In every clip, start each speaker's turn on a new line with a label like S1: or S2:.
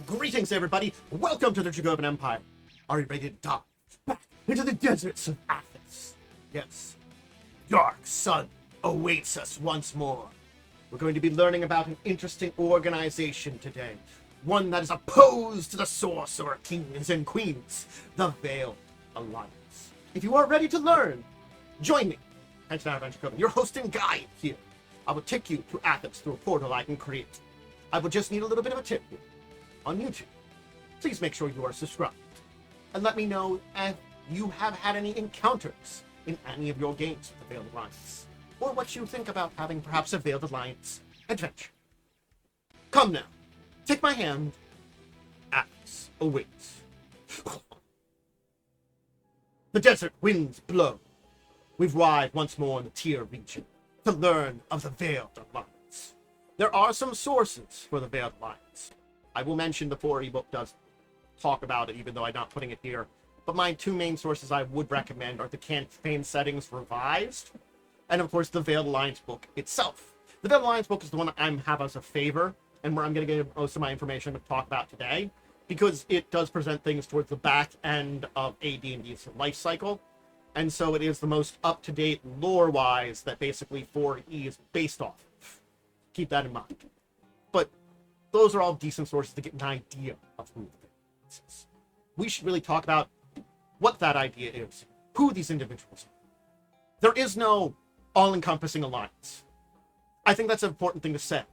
S1: Greetings, everybody. Welcome to the Dracovin Empire. Are you ready to dive back into the deserts of Athas? Yes, Dark Sun awaits us once more. We're going to be learning about an interesting organization today. One that is opposed to the Sorcerer Kings and Queens, the Veiled Alliance. If you are ready to learn, join me, Anton Dracovin, your host and guide here. I will take you to Athas through a portal I can create. I will just need a little bit of a tip here. On YouTube, please make sure you are subscribed, and let me know if you have had any encounters in any of your games with the Veiled Alliance, or what you think about having perhaps a Veiled Alliance adventure. Come now, take my hand. Athas awaits. The desert winds blow. We've arrived once more in the Tier region to learn of the Veiled Alliance. There are some sources for the Veiled Alliance. I will mention the 4 ebook does talk about it, even though I'm not putting it here. But my 2 main sources I would recommend are the Campaign Settings Revised, and of course the Veiled Alliance book itself. The Veiled Alliance book is the one I have as a favor, and where I'm going to get most of my information to talk about today, because it does present things towards the back end of AD&D's life cycle, and so it is the most up-to-date lore-wise that basically 4E is based off of. Keep that in mind. But those are all decent sources to get an idea of who the Veiled is. We should really talk about what that idea is, who these individuals are. There is no all-encompassing alliance. I think that's an important thing to say,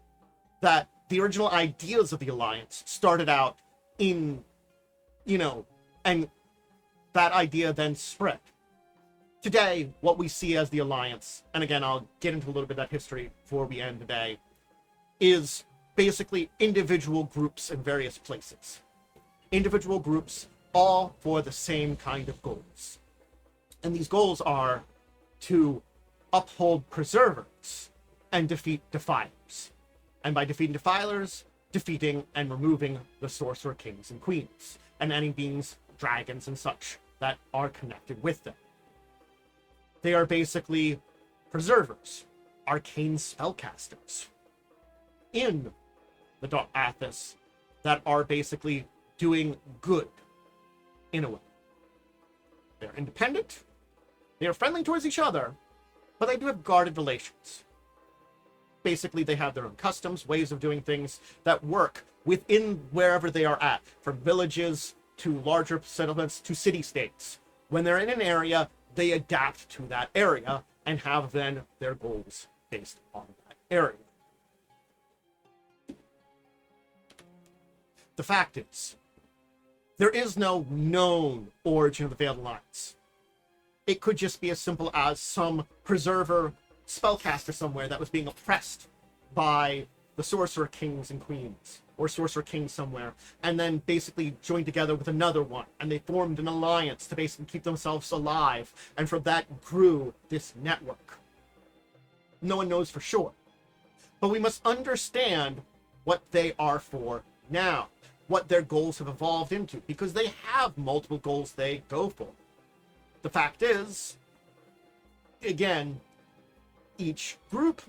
S1: that the original ideas of the alliance started out in, and that idea then spread. Today, what we see as the alliance, and again, I'll get into a little bit of that history before we end today, is basically individual groups in various places. Individual groups, all for the same kind of goals. And these goals are to uphold Perservers and defeat Defilers. And by defeating Defilers, defeating and removing the Sorcerer Kings and Queens, and any beings, dragons and such, that are connected with them. They are basically Perservers, arcane spellcasters, in the Dark Athas, that are basically doing good, in a way. They're independent, they are friendly towards each other, but they do have guarded relations. Basically, they have their own customs, ways of doing things that work within wherever they are at, from villages to larger settlements to city-states. When they're in an area, they adapt to that area and have then their goals based on that area. The fact is, there is no known origin of the Veiled Alliance. It could just be as simple as some Perserver spellcaster somewhere that was being oppressed by the Sorcerer Kings and Queens, or Sorcerer King somewhere, and then basically joined together with another one, and they formed an alliance to basically keep themselves alive, and from that grew this network. No one knows for sure. But we must understand what they are for now, what their goals have evolved into, because they have multiple goals they go for. The fact is, again, each group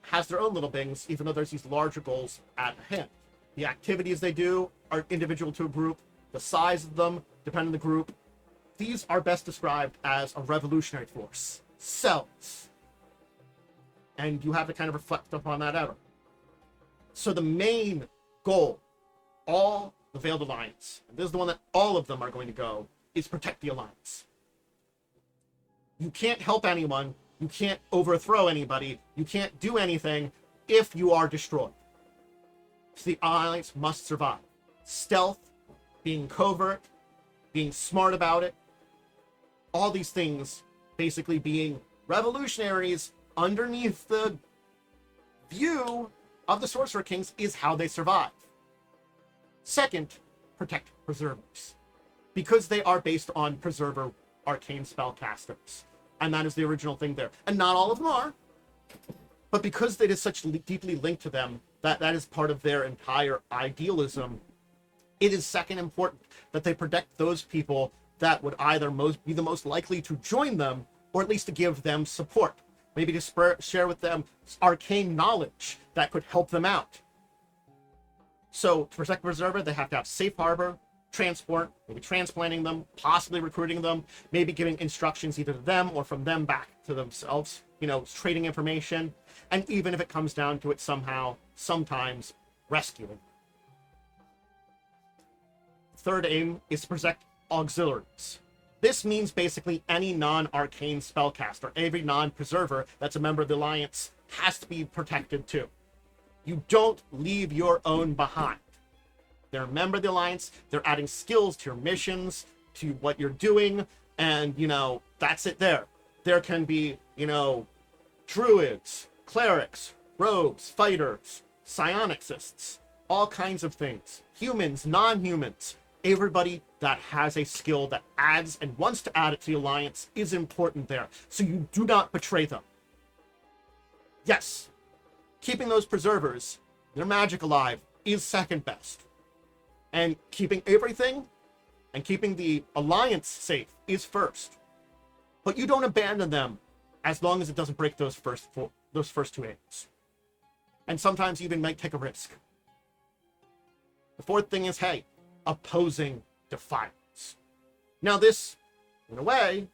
S1: has their own little things, even though there's these larger goals at hand. The activities they do are individual to a group. The size of them depend on the group. These are best described as a revolutionary force, cells. And you have to kind of reflect upon that ever. So the main goal, all the Veiled Alliance, and this is the one that all of them are going to go, is protect the Alliance. You can't help anyone, you can't overthrow anybody, you can't do anything if you are destroyed. So the Alliance must survive. Stealth, being covert, being smart about it, all these things basically being revolutionaries underneath the view of the Sorcerer Kings is how they survive. Second, protect Perservers, because they are based on Perserver arcane spellcasters, and that is the original thing there. And not all of them are, but because it is such deeply linked to them, that is part of their entire idealism, it is second important that they protect those people that would either be the most likely to join them, or at least to give them support. Maybe to share with them arcane knowledge that could help them out. So to protect the Preserver, they have to have safe harbor, transport, maybe transplanting them, possibly recruiting them, maybe giving instructions either to them or from them back to themselves, trading information, and even if it comes down to it somehow, sometimes rescuing. Third aim is to protect auxiliaries. This means basically any non-arcane spellcaster, every non-preserver that's a member of the Alliance has to be protected too. You don't leave your own behind. They're a member of the Alliance, they're adding skills to your missions, to what you're doing, and, that's it there. There can be, druids, clerics, rogues, fighters, psionixists, all kinds of things. Humans, non-humans. Everybody that has a skill that adds and wants to add it to the Alliance is important there, so you do not betray them. Yes, keeping those preservers, their magic alive, is second best. And keeping everything and keeping the Alliance safe is first. But you don't abandon them as long as it doesn't break those first two aims. And sometimes you even might take a risk. The fourth thing is, hey, opposing Defilers. Now this, in a way,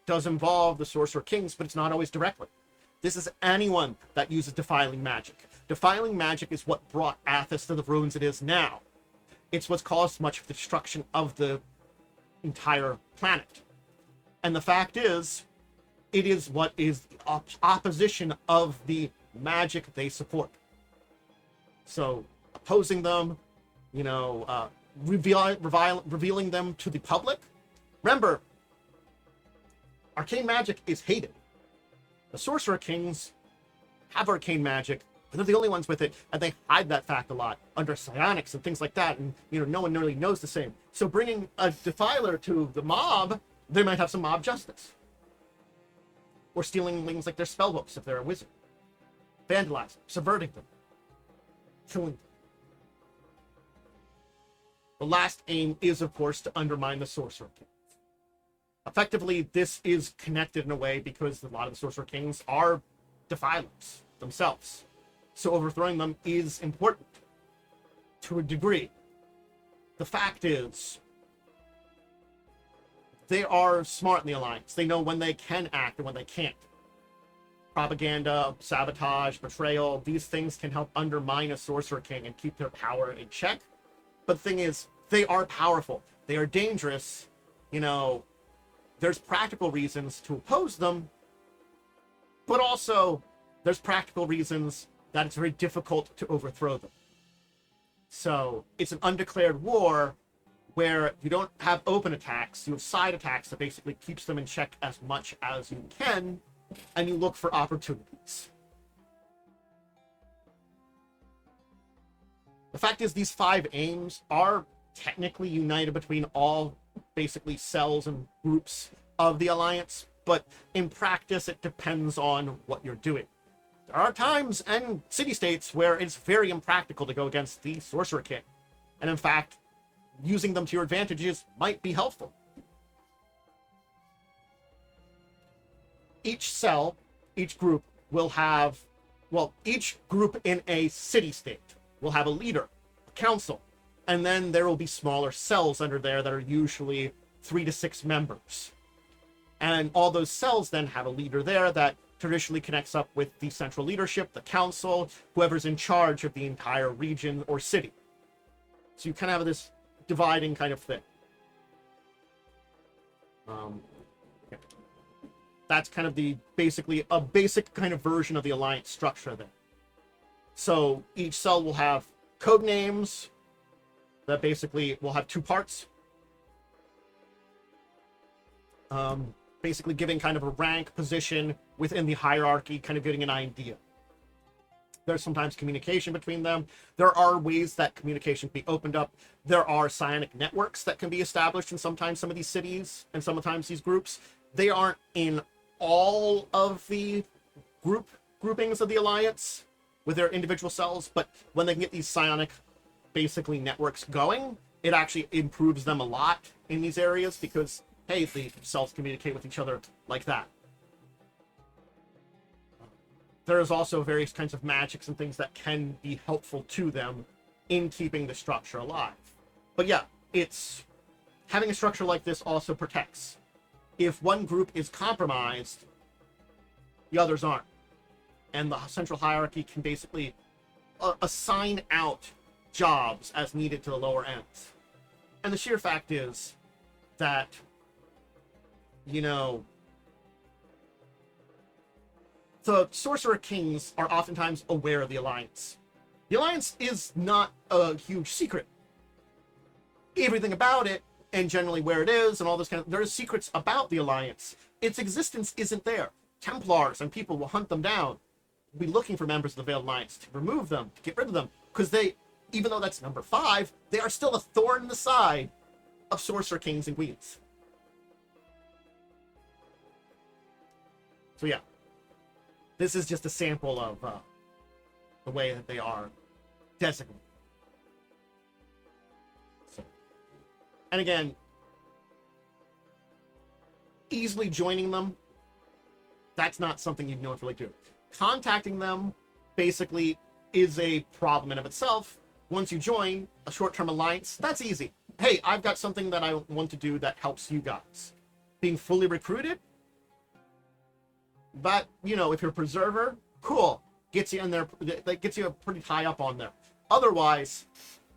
S1: does involve the Sorcerer Kings, but it's not always directly. This is anyone that uses defiling magic. Defiling magic is what brought Athas to the ruins it is now. It's what's caused much of the destruction of the entire planet. And the fact is, it is what is the opposition of the magic they support. So, opposing them, revealing them to the public. Remember, arcane magic is hated. The Sorcerer Kings have arcane magic, but they're the only ones with it, and they hide that fact a lot under psionics and things like that, and no one really knows the same. So bringing a Defiler to the mob, they might have some mob justice. Or stealing things like their spellbooks if they're a wizard. Vandalizing, subverting them, killing them. The last aim is, of course, to undermine the Sorcerer Kings. Effectively, this is connected in a way because a lot of the Sorcerer Kings are Defilers themselves. So overthrowing them is important to a degree. The fact is, they are smart in the Alliance. They know when they can act and when they can't. Propaganda, sabotage, betrayal, these things can help undermine a Sorcerer King and keep their power in check. But the thing is, they are powerful. They are dangerous. There's practical reasons to oppose them, but also there's practical reasons that it's very difficult to overthrow them. So it's an undeclared war where you don't have open attacks, you have side attacks that basically keeps them in check as much as you can, and you look for opportunities. The fact is, these 5 aims are technically united between all basically cells and groups of the Alliance, but in practice it depends on what you're doing. There are times and city-states where it's very impractical to go against the Sorcerer King, and in fact, using them to your advantages might be helpful. Each cell, each group will have, each group in a city-state will have a leader, a council, and then there will be smaller cells under there that are usually 3 to 6 members. And all those cells then have a leader there that traditionally connects up with the central leadership, the council, whoever's in charge of the entire region or city. So you kind of have this dividing kind of thing. That's kind of basically a basic kind of version of the Alliance structure there. So each cell will have code names that basically will have 2 parts. Basically giving kind of a rank position within the hierarchy, kind of getting an idea. There's sometimes communication between them. There are ways that communication can be opened up. There are psionic networks that can be established in sometimes some of these cities and sometimes these groups. They aren't in all of the groupings of the Alliance with their individual cells, but when they can get these psionic basically networks going, it actually improves them a lot in these areas because, hey, the cells communicate with each other like that. There is also various kinds of magics and things that can be helpful to them in keeping the structure alive. But yeah, it's having a structure like this also protects. If one group is compromised, the others aren't. And the central hierarchy can basically assign out jobs as needed to the lower ends. And the sheer fact is that, you know, the Sorcerer Kings are oftentimes aware of the Alliance. The Alliance is not a huge secret. Everything about it, and generally where it is, and all this kind of... There are secrets about the Alliance. Its existence isn't there. Templars and people will hunt them down, be looking for members of the Veiled Alliance to remove them, to get rid of them, because they, even though that's number 5, they are still a thorn in the side of Sorcerer Kings and Queens. So yeah, this is just a sample of the way that they are designated. So, and again, easily joining them, that's not something you'd normally do. Contacting them basically is a problem in of itself. Once you join a short-term alliance, that's easy. Hey, I've got something that I want to do that helps you guys. Being fully recruited, but, you know, if you're a preserver, cool. Gets you in there, that gets you pretty high up on there. Otherwise,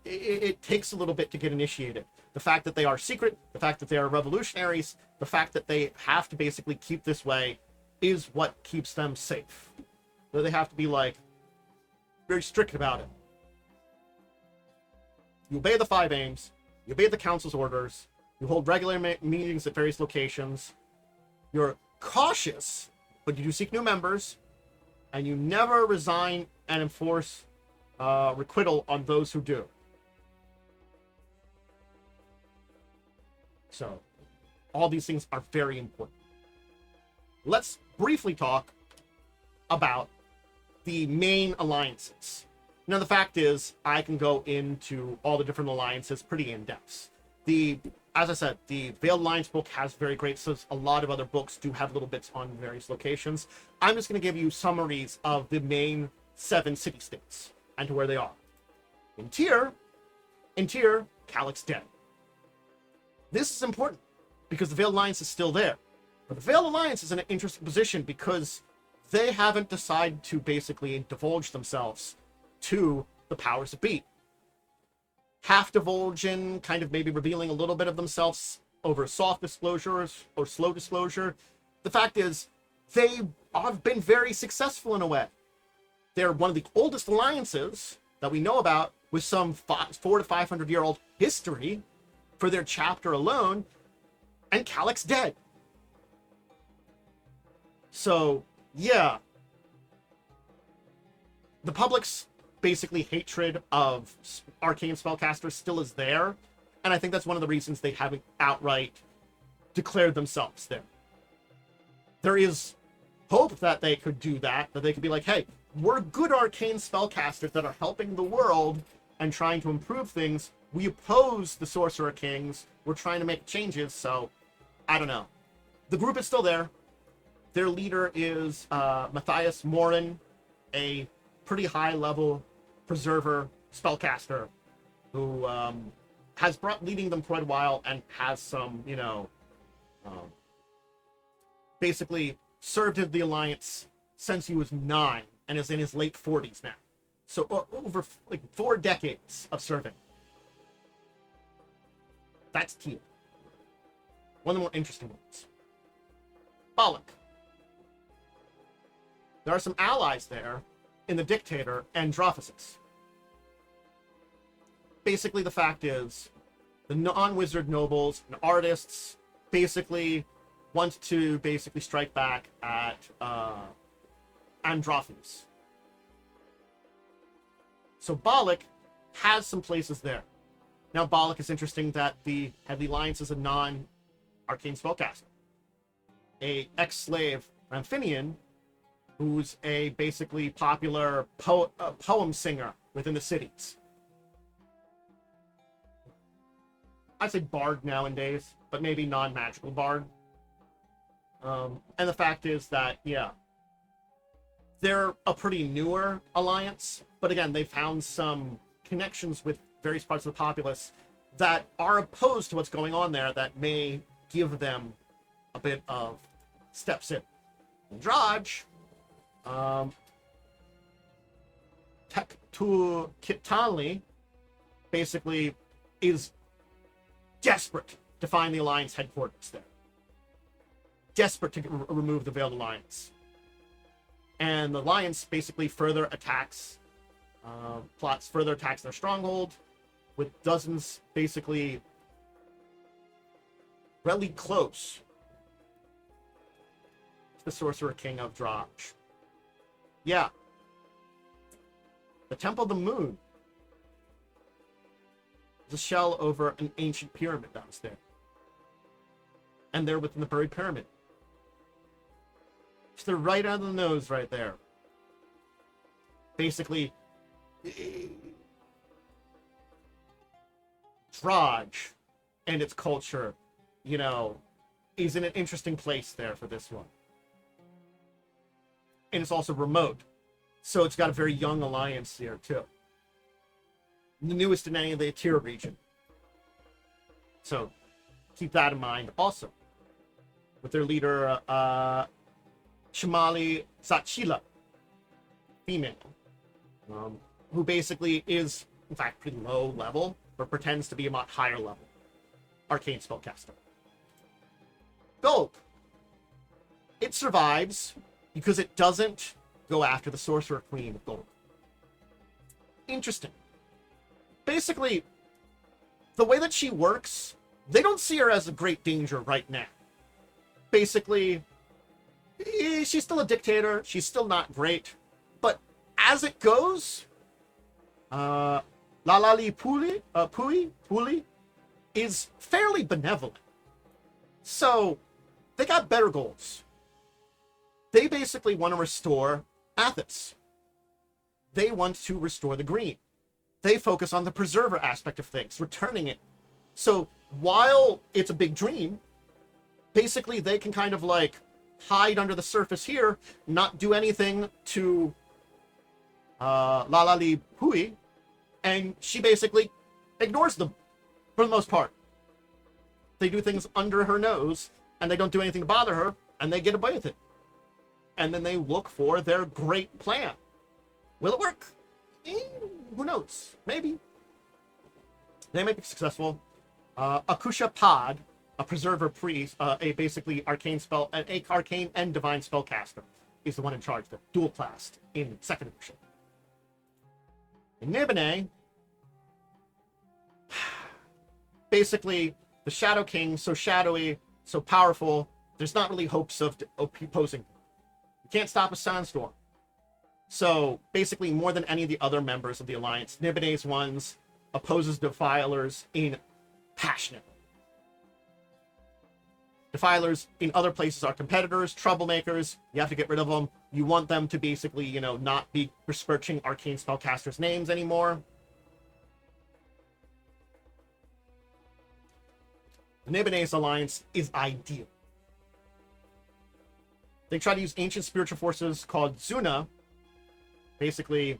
S1: it takes a little bit to get initiated. The fact that they are secret, the fact that they are revolutionaries, the fact that they have to basically keep this way is what keeps them safe. So they have to be, like, very strict about it. You obey the 5 aims, you obey the council's orders, you hold regular meetings at various locations, you're cautious, but you do seek new members, and you never resign and enforce requital on those who do. So, all these things are very important. Let's briefly talk about the main alliances. Now, the fact is, I can go into all the different alliances pretty in-depth. As I said, the Veiled Alliance book has very great, so a lot of other books do have little bits on various locations. I'm just going to give you summaries of the main 7 city-states and to where they are. In Tyr, Calyx dead. This is important because the Veiled Alliance is still there. But the Veiled Alliance is in an interesting position because they haven't decided to basically divulge themselves to the powers that be. Half divulging, kind of maybe revealing a little bit of themselves over soft disclosures or slow disclosure. The fact is, they have been very successful in a way. They're one of the oldest alliances that we know about with some 400 to 500 year old history for their chapter alone, and Calyx dead. So, yeah. The public's basically hatred of arcane spellcasters still is there, and I think that's one of the reasons they haven't outright declared themselves there. There is hope that they could do that they could be like, hey, we're good arcane spellcasters that are helping the world and trying to improve things. We oppose the Sorcerer Kings. We're trying to make changes, so I don't know. The group is still there. Their leader is Matthias Morin, a pretty high-level preserver spellcaster who has brought leading them quite a while and has some, you know, basically served in the Alliance since he was 9 and is in his late 40s now. So over like 4 decades of serving. That's Teal. One of the more interesting ones. Balak. There are some allies there in the Dictator and Dracovin. Basically, the fact is, the non-wizard nobles and artists basically want to strike back at Androphis. So Balak has some places there. Now, Balak is interesting that the head of the Alliance is a non-arcane spellcaster. A ex-slave, Ramphinian, who's a basically popular poem singer within the cities. I'd say bard nowadays, but maybe non-magical bard. And the fact is that, yeah, they're a pretty newer alliance, but again, they found some connections with various parts of the populace that are opposed to what's going on there that may give them a bit of steps in. Draj, to Kitali, basically is desperate to find the Alliance headquarters there. Desperate to remove the Veiled Alliance. And the Alliance basically further attacks, plots further attacks their stronghold, with dozens basically really close to the Sorcerer King of Draj. Yeah. The Temple of the Moon is a shell over an ancient pyramid downstairs. And they're within the buried pyramid. Just they're right under the nose right there. Basically, Draj and its culture, you know, is in an interesting place there for this one. And it's also remote. So it's got a very young alliance here, too. The newest in any of the Atira region. So keep that in mind also. With their leader, Shimali Zachila, female, who basically is, in fact, pretty low level, but pretends to be a much higher level arcane spellcaster. Gold. It survives because it doesn't go after the Sorcerer Queen of Gold. Interesting. Basically, the way that she works, they don't see her as a great danger right now. Basically, she's still a dictator. She's still not great. But as it goes, Lalali Puli is fairly benevolent. So, they got better goals. They basically want to restore Athas. They want to restore the green. They focus on the preserver aspect of things, returning it. So, while it's a big dream, basically they can kind of like hide under the surface here, not do anything to Lalali Pui, and she basically ignores them for the most part. They do things under her nose, and they don't do anything to bother her, and they get away with it. And then they look for their great plan. Will it work? Who knows? Maybe. They may be successful. Akusha Pod, a preserver priest, a basically arcane and divine spellcaster, is the one in charge. The dual classed in 2nd edition. In Nibene, basically the Shadow King, so shadowy, so powerful, there's not really hopes of opposing. You can't stop a sandstorm. So basically, more than any of the other members of the Alliance, Nibene's ones opposes Defilers in passionate. Defilers in other places are competitors, troublemakers. You have to get rid of them. You want them to basically, you know, not be besmirching arcane spellcasters' names anymore. The Nibene's alliance is ideal. They try to use ancient spiritual forces called Zuna, basically,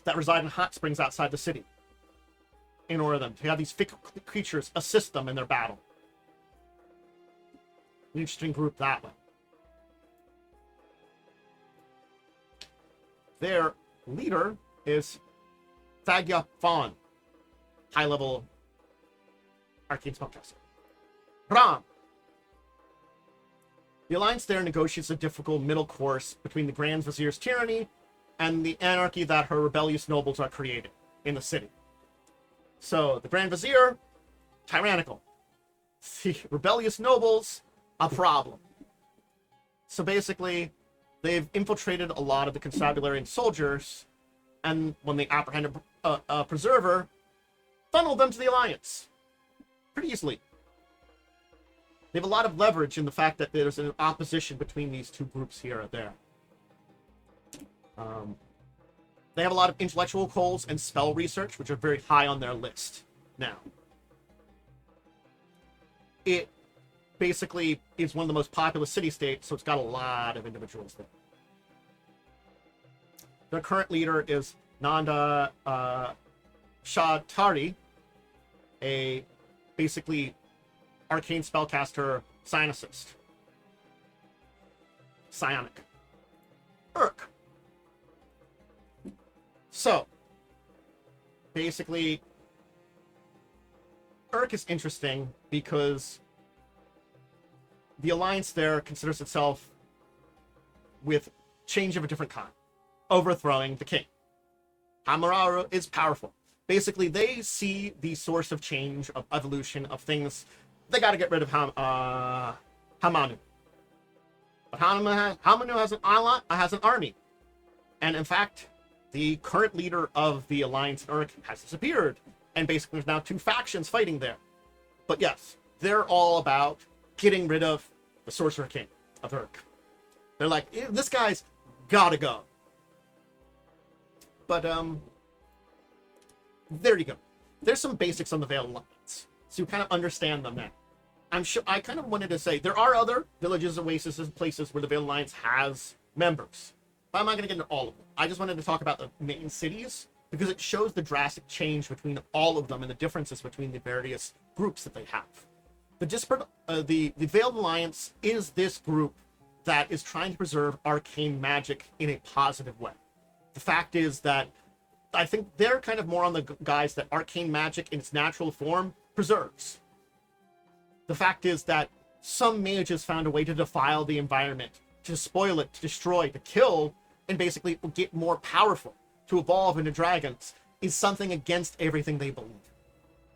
S1: that reside in hot springs outside the city, in order to have these fickle creatures assist them in their battle. An interesting group that way. Their leader is Thagya Fawn, high-level arcane spellcaster. Ram. The Alliance there negotiates a difficult middle course between the Grand Vizier's tyranny and the anarchy that her rebellious nobles are creating in the city. So, the Grand Vizier, tyrannical. The rebellious nobles, a problem. So basically, they've infiltrated a lot of the constabulary and soldiers, and when they apprehend a preserver, funneled them to the Alliance. Pretty easily. They have a lot of leverage in the fact that there's an opposition between these two groups here or there. They have a lot of intellectual goals and spell research, which are very high on their list now. It basically is one of the most populous city-states, so it's got a lot of individuals there. Their current leader is Nanda Shatari, a basically arcane spellcaster psionicist. Psionic. Urk. So, basically, Urk is interesting because the Alliance there considers itself with change of a different kind, overthrowing the king. Hamuraru is powerful. Basically, they see the source of change, of evolution, of things. They got to get rid of Hamanu. But Hamanu has an army. And in fact, the current leader of the Alliance in Urk has disappeared. And basically, there's now two factions fighting there. But yes, they're all about getting rid of the Sorcerer King of Urk. They're like, this guy's gotta go. But, there you go. There's some basics on the Veiled Alliance, so you kind of understand them now. I'm sure I kind of wanted to say there are other villages, oases, and places where the Veiled Alliance has members, but I'm not going to get into all of them. I just wanted to talk about the main cities because it shows the drastic change between all of them and the differences between the various groups that they have. The Veiled Alliance is this group that is trying to preserve arcane magic in a positive way. The fact is that I think they're kind of more on the guys that arcane magic in its natural form preserves. The fact is that some mages found a way to defile the environment, to spoil it, to destroy, to kill, and basically get more powerful, to evolve into dragons, is something against everything they believe.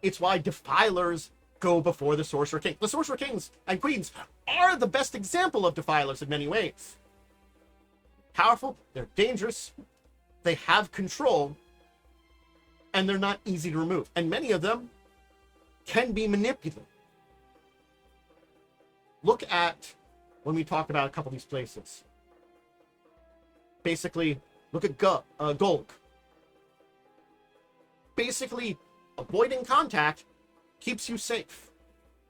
S1: It's why Defilers go before the Sorcerer King. The Sorcerer Kings and Queens are the best example of Defilers in many ways. Powerful, they're dangerous, they have control, and they're not easy to remove. And many of them can be manipulated. Look at when we talk about a couple of these places. Basically, look at Golg. Basically, avoiding contact keeps you safe.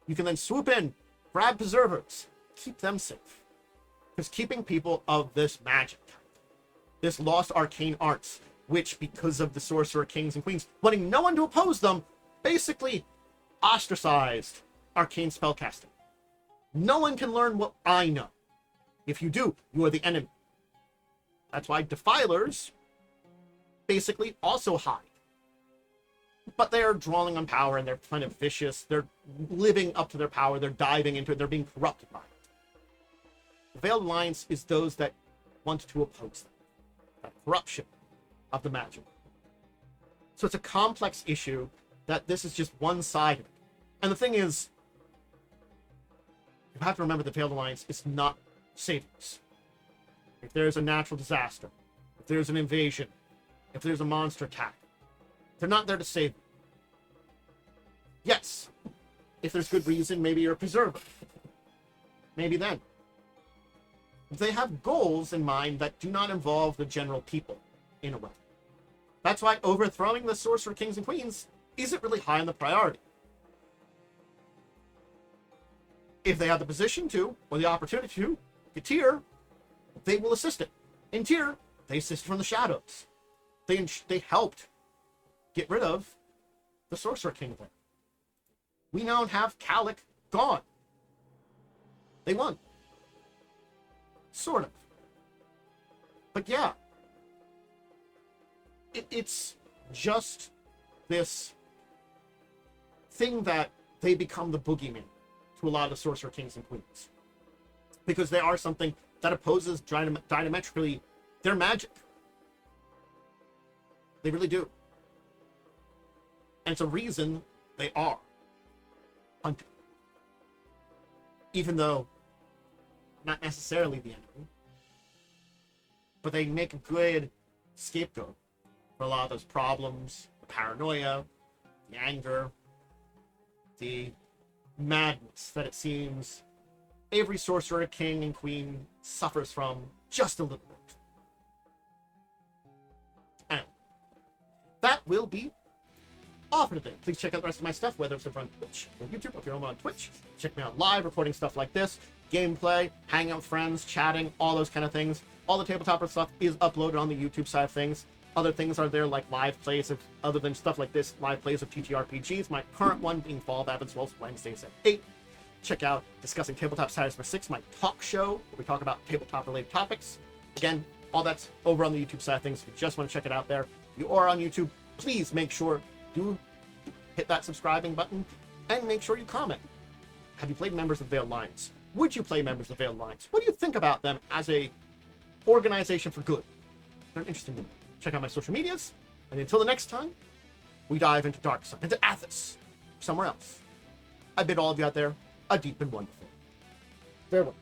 S1: You can then swoop in, grab Perservers, keep them safe. Because keeping people of this magic, this lost arcane arts, which, because of the Sorcerer Kings and Queens wanting no one to oppose them, basically ostracized arcane spellcasting. No one can learn what I know. If you do, you are the enemy. That's why Defilers basically also hide. But they are drawing on power, and they're kind of vicious. They're living up to their power. They're diving into it. They're being corrupted by it. The Veiled Alliance is those that want to oppose them. That corruption of the magic. So it's a complex issue that this is just one side of it. And the thing is, you have to remember the Veiled Alliance is not savings. If there's a natural disaster, if there's an invasion, if there's a monster attack, they're not there to save you. Yes, if there's good reason, maybe you're a preserver. Maybe then. They have goals in mind that do not involve the general people, in a way. That's why overthrowing the Sorcerer Kings and Queens isn't really high on the priority. If they have the position to, or the opportunity to, get Tyr, they will assist it. In Tyr, they assist from the shadows. They helped get rid of the Sorcerer King there. We now have Kalik gone. They won. Sort of. But yeah. It's just this thing that they become the boogeyman to a lot of the Sorcerer Kings and Queens. Because they are something that opposes diametrically their magic. They really do. And it's a reason they are hunted. Even though not necessarily the enemy. But they make a good scapegoat for a lot of those problems, the paranoia, the anger, the madness that it seems every Sorcerer King and Queen suffers from just a little bit. And that will be all for today. Please check out the rest of my stuff, whether it's over on Twitch or YouTube. If you're on Twitch, check me out live, recording stuff like this, gameplay, hanging out with friends, chatting, all those kind of things. All the tabletop stuff is uploaded on the YouTube side of things. Other things are there like live plays of, other than stuff like this, live plays of TTRPGs. My current one being Fall of Abbot's Wolves, Wednesdays at 8. Check out Discussing Tabletop Status for 6, my talk show, where we talk about tabletop-related topics. Again, all that's over on the YouTube side of things. If you just want to check it out there, you are on YouTube, please make sure to hit that subscribing button and make sure you comment. Have you played members of Veiled Alliance? Would you play members of Veiled Alliance? What do you think about them as a organization for good? They're interesting to me. Check out my social medias, and until the next time, we dive into Dark Sun, into Athas, somewhere else. I bid all of you out there a deep and wonderful farewell.